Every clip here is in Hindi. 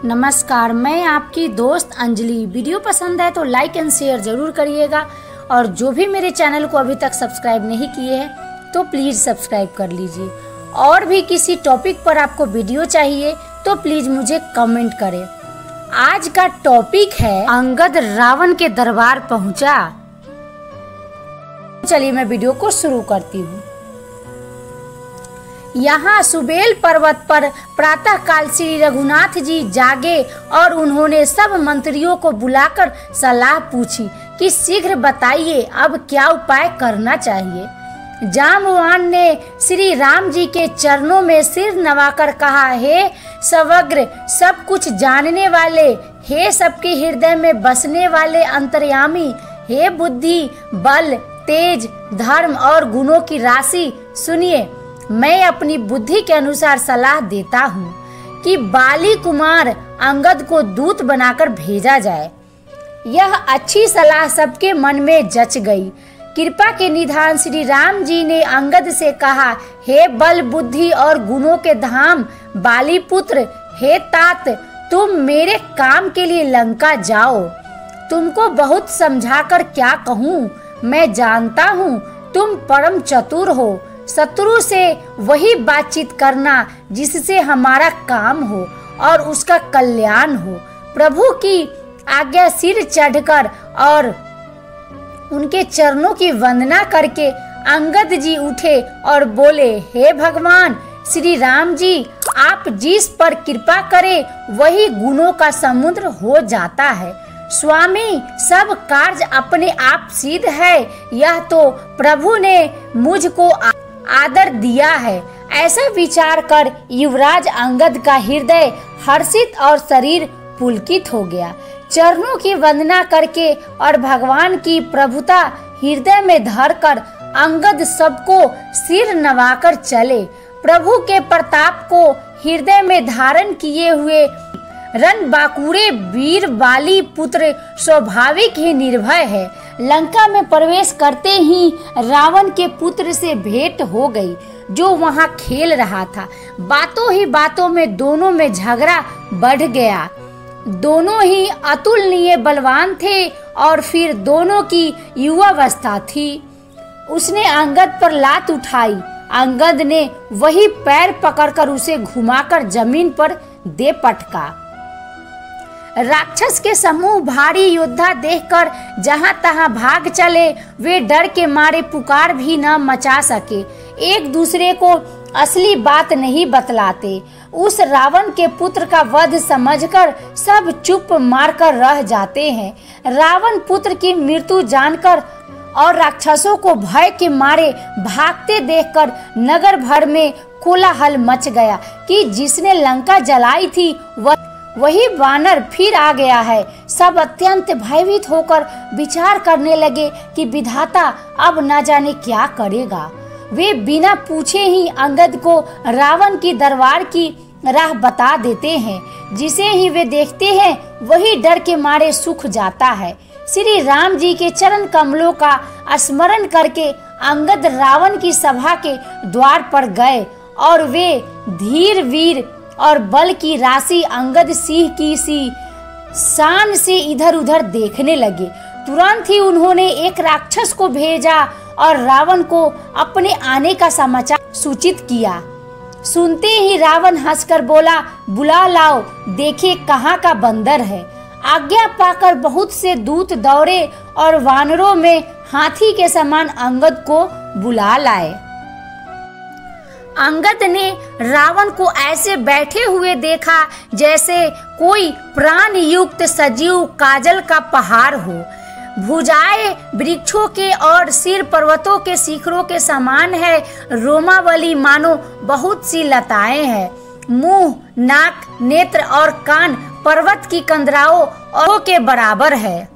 नमस्कार, मैं आपकी दोस्त अंजलि। वीडियो पसंद है तो लाइक एंड शेयर ज़रूर करिएगा और जो भी मेरे चैनल को अभी तक सब्सक्राइब नहीं किए हैं तो प्लीज़ सब्सक्राइब कर लीजिए। और भी किसी टॉपिक पर आपको वीडियो चाहिए तो प्लीज़ मुझे कमेंट करें। आज का टॉपिक है अंगद रावण के दरबार पहुंचा। चलिए मैं वीडियो को शुरू करती हूँ। यहाँ सुबेल पर्वत पर प्रातः काल श्री रघुनाथ जी जागे और उन्होंने सब मंत्रियों को बुलाकर सलाह पूछी कि शीघ्र बताइए अब क्या उपाय करना चाहिए। जाम्बवान ने श्री राम जी के चरणों में सिर नवाकर कहा, हे सवग्र, सब कुछ जानने वाले, हे सबके हृदय में बसने वाले अंतर्यामी, हे बुद्धि, बल, तेज, धर्म और गुणों की राशि, सुनिए। मैं अपनी बुद्धि के अनुसार सलाह देता हूँ कि बाली कुमार अंगद को दूत बनाकर भेजा जाए। यह अच्छी सलाह सबके मन में जच गई। कृपा के निधान श्री राम जी ने अंगद से कहा, हे बल, बुद्धि और गुणों के धाम बाली पुत्र, हे तात, तुम मेरे काम के लिए लंका जाओ। तुमको बहुत समझाकर क्या कहूँ, मैं जानता हूँ तुम परम चतुर हो। शत्रु से वही बातचीत करना जिससे हमारा काम हो और उसका कल्याण हो। प्रभु की आज्ञा सिर चढ़कर और उनके चरणों की वंदना करके अंगद जी उठे और बोले, हे भगवान श्री राम जी, आप जिस पर कृपा करें वही गुणों का समुद्र हो जाता है। स्वामी, सब कार्य अपने आप सिद्ध है, यह तो प्रभु ने मुझको आदर दिया है। ऐसा विचार कर युवराज अंगद का हृदय हर्षित और शरीर पुलकित हो गया। चरणों की वंदना करके और भगवान की प्रभुता हृदय में धरकर अंगद सबको सिर नवाकर चले। प्रभु के प्रताप को हृदय में धारण किए हुए रणबांकुरे वीर बाली पुत्र स्वाभाविक ही निर्भय है। लंका में प्रवेश करते ही रावण के पुत्र से भेंट हो गई, जो वहां खेल रहा था। बातों ही बातों में दोनों में झगड़ा बढ़ गया। दोनों ही अतुलनीय बलवान थे और फिर दोनों की युवावस्था थी। उसने अंगद पर लात उठाई। अंगद ने वही पैर पकड़कर उसे घुमाकर जमीन पर दे पटका। राक्षस के समूह भारी योद्धा देखकर जहां तहां भाग चले। वे डर के मारे पुकार भी न मचा सके, एक दूसरे को असली बात नहीं बतलाते। उस रावण के पुत्र का वध समझकर सब चुप मारकर रह जाते हैं। रावण पुत्र की मृत्यु जानकर और राक्षसों को भय के मारे भागते देखकर नगर भर में कोलाहल मच गया कि जिसने लंका जलाई थी वही वानर फिर आ गया है। सब अत्यंत भयभीत होकर विचार करने लगे कि विधाता अब न जाने क्या करेगा। वे बिना पूछे ही अंगद को रावण की दरबार की राह बता देते हैं। जिसे ही वे देखते हैं वही डर के मारे सूख जाता है। श्री राम जी के चरण कमलों का स्मरण करके अंगद रावण की सभा के द्वार पर गए और वे धीर वीर और बल की राशि अंगद सिंह की सी शान से इधर उधर देखने लगे। तुरंत ही उन्होंने एक राक्षस को भेजा और रावण को अपने आने का समाचार सूचित किया। सुनते ही रावण हंसकर बोला, बुला लाओ, देखे कहाँ का बंदर है। आज्ञा पाकर बहुत से दूत दौड़े और वानरों में हाथी के समान अंगद को बुला लाए। अंगद ने रावण को ऐसे बैठे हुए देखा जैसे कोई प्राण युक्त सजीव काजल का पहाड़ हो। भुजाएं वृक्षों के और सिर पर्वतों के शिखरों के समान है। रोमावली मानो बहुत सी लताएं हैं। मुंह, नाक, नेत्र और कान पर्वत की कंदराओं के बराबर है।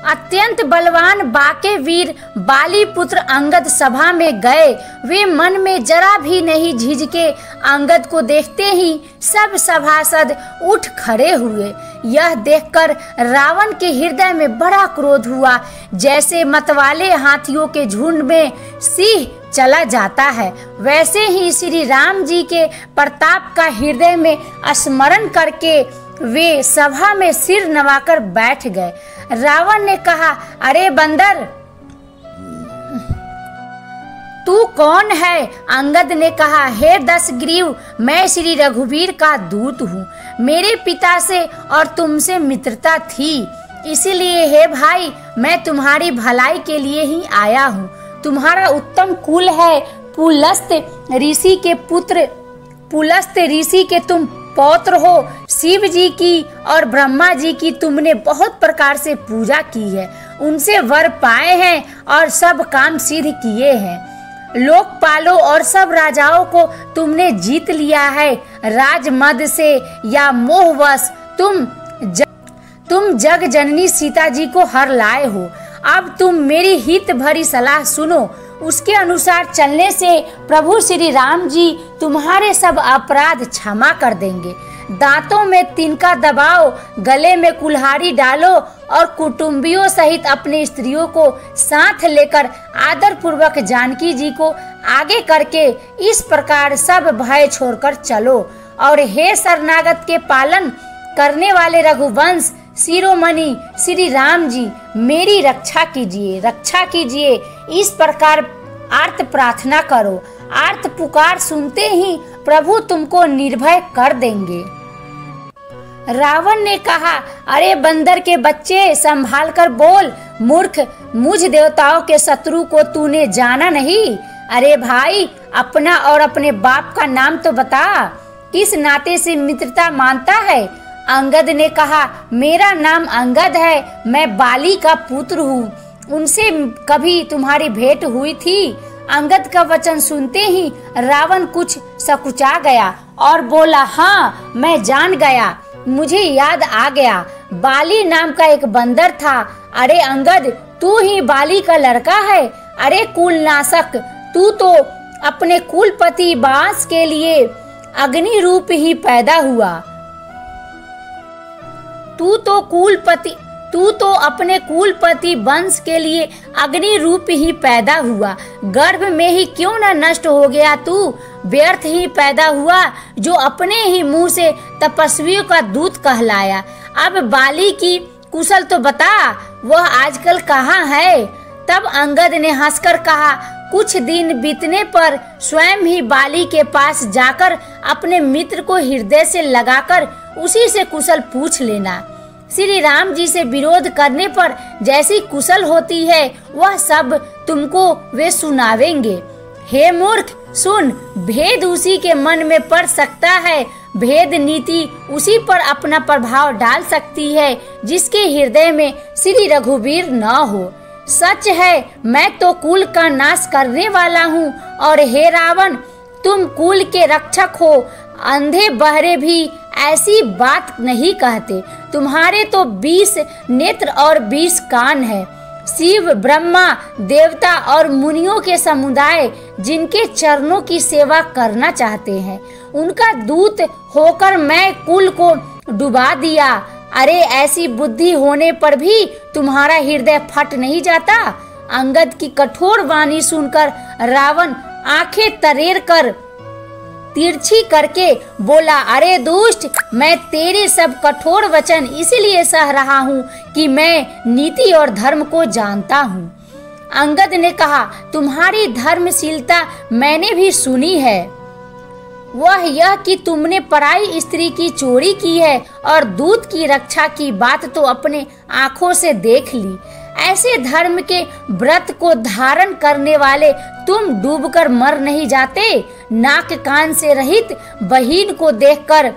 अत्यंत बलवान बाके वीर बाली पुत्र अंगद सभा में गए। वे मन में जरा भी नहीं झिझके। अंगद को देखते ही सब सभासद उठ खड़े हुए। यह देखकर रावण के हृदय में बड़ा क्रोध हुआ। जैसे मतवाले हाथियों के झुंड में सिंह चला जाता है। वैसे ही श्री राम जी के प्रताप का हृदय में स्मरण करके वे सभा में सिर नवाकर बैठ गए। रावण ने कहा, अरे बंदर, तू कौन है? अंगद ने कहा, हे दशग्रीव, मैं श्री रघुवीर का दूत हूँ। मेरे पिता से और तुमसे मित्रता थी, इसीलिए हे भाई, मैं तुम्हारी भलाई के लिए ही आया हूँ। तुम्हारा उत्तम कुल है, पुलस्त ऋषि के पुत्र, पुलस्त ऋषि के तुम पौत्र हो। शिव जी की और ब्रह्मा जी की तुमने बहुत प्रकार से पूजा की है, उनसे वर पाए हैं और सब काम सिद्ध किए हैं। लोकपालों और सब राजाओं को तुमने जीत लिया है। राजमद से या मोहवश तुम जग जननी सीता जी को हर लाए हो। अब तुम मेरी हित भरी सलाह सुनो। उसके अनुसार चलने से प्रभु श्री राम जी तुम्हारे सब अपराध क्षमा कर देंगे। दांतों में तिनका दबाओ, गले में कुल्हाड़ी डालो और कुटुंबियों सहित अपनी स्त्रियों को साथ लेकर आदर पूर्वक जानकी जी को आगे करके इस प्रकार सब भय छोड़कर चलो। और हे शरणागत के पालन करने वाले रघुवंश शिरोमणि श्री राम जी, मेरी रक्षा कीजिए, रक्षा कीजिए। इस प्रकार आर्त प्रार्थना करो। आर्त पुकार सुनते ही प्रभु तुमको निर्भय कर देंगे। रावण ने कहा, अरे बंदर के बच्चे, संभाल कर बोल। मूर्ख, मुझ देवताओं के शत्रु को तूने जाना नहीं। अरे भाई, अपना और अपने बाप का नाम तो बता, किस नाते से मित्रता मानता है? अंगद ने कहा, मेरा नाम अंगद है, मैं बाली का पुत्र हूँ। उनसे कभी तुम्हारी भेंट हुई थी? अंगद का वचन सुनते ही रावण कुछ सकुचा गया और बोला, हाँ, मैं जान गया, मुझे याद आ गया। बाली नाम का एक बंदर था। अरे अंगद, तू ही बाली का लड़का है? अरे कुलनाशक, तू तो अपने कुलपति बांस के लिए अग्नि रूप ही पैदा हुआ। तू तो अपने कुलपति वंश के लिए अग्नि रूप ही पैदा हुआ। गर्भ में ही क्यों न नष्ट हो गया तू? व्यर्थ ही पैदा हुआ, जो अपने ही मुंह से तपस्वियों का दूत कहलाया। अब बाली की कुशल तो बता, वह आजकल कहाँ है? तब अंगद ने हंसकर कहा, कुछ दिन बीतने पर स्वयं ही बाली के पास जाकर अपने मित्र को हृदय से लगाकर उसी से कुशल पूछ लेना। श्री राम जी से विरोध करने पर जैसी कुशल होती है, वह सब तुमको वे सुनावेंगे। हे मूर्ख, सुन, भेद उसी के मन में पड़ सकता है। भेद नीति उसी पर अपना प्रभाव डाल सकती है जिसके हृदय में श्री रघुवीर न हो। सच है, मैं तो कुल का नाश करने वाला हूँ, और हे रावण, तुम कुल के रक्षक हो। अंधे बहरे भी ऐसी बात नहीं कहते। तुम्हारे तो 20 नेत्र और 20 कान है। शिव, ब्रह्मा, देवता और मुनियों के समुदाय जिनके चरणों की सेवा करना चाहते हैं, उनका दूत होकर मैं कुल को डुबा दिया। अरे ऐसी बुद्धि होने पर भी तुम्हारा हृदय फट नहीं जाता? अंगद की कठोर वाणी सुनकर रावण आंखें तरेर कर तिरछी करके बोला, अरे दुष्ट, मैं तेरे सब कठोर वचन इसलिए सह रहा हूँ कि मैं नीति और धर्म को जानता हूँ। अंगद ने कहा, तुम्हारी धर्मशीलता मैंने भी सुनी है। वह यह कि तुमने पराई स्त्री की चोरी की है और दूत की रक्षा की बात तो अपने आँखों से देख ली। ऐसे धर्म के व्रत को धारण करने वाले तुम डूबकर मर नहीं जाते? नाक कान से रहित बहीन को देखकर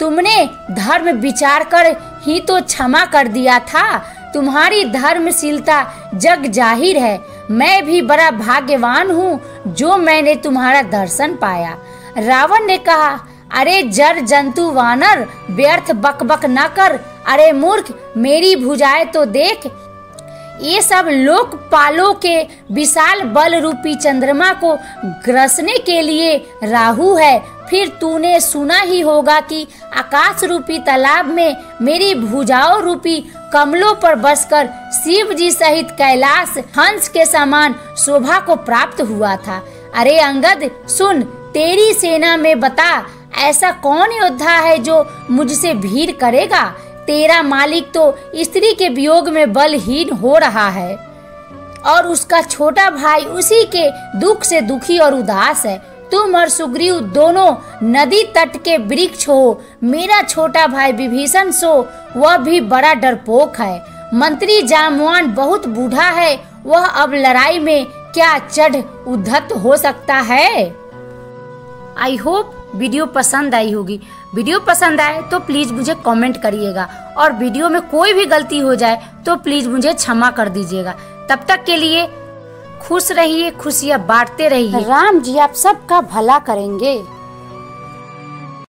तुमने धर्म विचार कर ही तो क्षमा कर दिया था। तुम्हारी धर्मशीलता जग जाहिर है। मैं भी बड़ा भाग्यवान हूँ जो मैंने तुम्हारा दर्शन पाया। रावण ने कहा, अरे जर जंतु वानर, व्यर्थ बकबक न कर। अरे मूर्ख, मेरी भुजाएं तो देख। ये सब लोकपालों के विशाल बल रूपी चंद्रमा को ग्रसने के लिए राहु है। फिर तूने सुना ही होगा कि आकाश रूपी तालाब में मेरी भुजाओं रूपी कमलों पर बसकर शिव जी सहित कैलाश हंस के समान शोभा को प्राप्त हुआ था। अरे अंगद सुन, तेरी सेना में बता ऐसा कौन योद्धा है जो मुझसे भीड़ करेगा। तेरा मालिक तो स्त्री के वियोग में बलहीन हो रहा है और उसका छोटा भाई उसी के दुख से दुखी और उदास है। तुम और सुग्रीव दोनों नदी तट के वृक्ष हो। मेरा छोटा भाई विभीषण सो वह भी बड़ा डरपोक है। मंत्री जामवान बहुत बूढ़ा है, वह अब लड़ाई में क्या चढ़ उद्धत हो सकता है। आई होप वीडियो पसंद आई होगी। वीडियो पसंद आए तो प्लीज मुझे कमेंट करिएगा और वीडियो में कोई भी गलती हो जाए तो प्लीज मुझे क्षमा कर दीजिएगा। तब तक के लिए खुश रहिए, खुशियाँ बांटते रहिए। राम जी आप सबका भला करेंगे।